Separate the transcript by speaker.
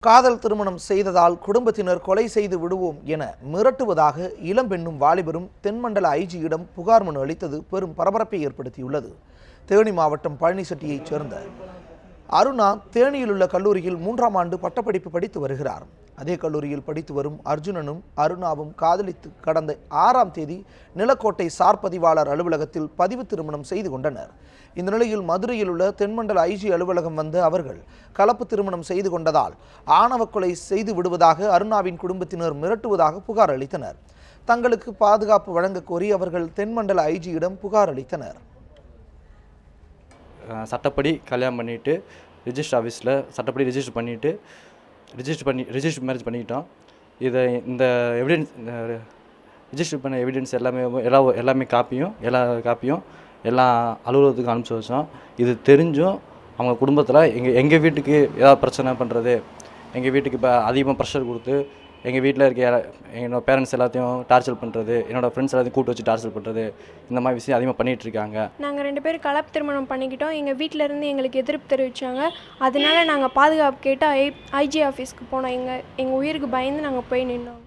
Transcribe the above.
Speaker 1: காதல் திருமணம் செய்ததால் குடும்பத்தினர் கொலை செய்து விடுவோம் என மிரட்டுவதாக இளம்பெண்ணும் வாலிபரும் தென்மண்டல ஐஜியிடம் புகார் மனு அளித்தது பெரும் பரபரப்பை ஏற்படுத்தியுள்ளது. தேனி மாவட்டம் பழனிசெட்டியைச் சேர்ந்த அருணா தேனியில் உள்ள கல்லூரியில் 3ஆம் ஆண்டு பட்டப்படிப்பு படித்து வருகிறார். அதே கல்லூரியில் படித்து வரும் அர்ஜுனனும் அருணாவும் காதலித்து கடந்த 6ஆம் தேதி நிலக்கோட்டை சார் பதிவாளர் அலுவலகத்தில் பதிவு திருமணம் செய்து கொண்டனர். இந்த நிலையில் மதுரையில் உள்ள தென்மண்டல ஐஜி அலுவலகம் வந்து அவர்கள் கலப்பு திருமணம் செய்து கொண்டதால் ஆணவ கொலை செய்து விடுவதாக அருணாவின் குடும்பத்தினர் மிரட்டுவதாக புகார் அளித்தனர். தங்களுக்கு பாதுகாப்பு வழங்க கோரி அவர்கள் தென்மண்டல ஐஜியிடம் புகார் அளித்தனர்.
Speaker 2: சட்டப்படி கல்யாணம் பண்ணிவிட்டு ரிஜிஸ்டர் ஆஃபீஸில் சட்டப்படி ரிஜிஸ்டர் மேரேஜ் பண்ணிக்கிட்டோம். இதை இந்த எவிடன்ஸ் ரிஜிஸ்டர் பண்ண எவிடன்ஸ் எல்லாமே காப்பியும் எல்லா அலுவலகத்துக்கும் அனுப்பிச்சி வச்சோம். இது தெரிஞ்சும் அவங்க குடும்பத்தில் எங்கள் வீட்டுக்கு ஏதாவது பிரச்சனை பண்ணுறது, எங்கள் வீட்டுக்கு இப்போ அதிகமாக ப்ரெஷர் கொடுத்து எங்கள் வீட்டில் இருக்க என்னோடய பேரண்ட்ஸ் எல்லாத்தையும் டார்ச்சர் பண்ணுறது, என்னோடய ஃப்ரெண்ட்ஸ் எல்லாத்தையும் கூட்டு வச்சு டார்ச்சர் பண்ணுறது, இந்த மாதிரி விஷயம் அதிகமாக பண்ணிகிட்ருக்காங்க.
Speaker 3: நாங்கள் 2 பேரும் கலப்பு திருமணம் பண்ணிக்கிட்டோம். எங்கள் வீட்டிலேருந்து எங்களுக்கு எதிர்ப்பு தெரிவித்தாங்க. அதனால நாங்கள் பாதுகாப்பு கேட்டு ஐஜி ஆஃபீஸ்க்கு போனோம். எங்கள் உயிருக்கு பயந்து நாங்கள் போய் நின்னோம்.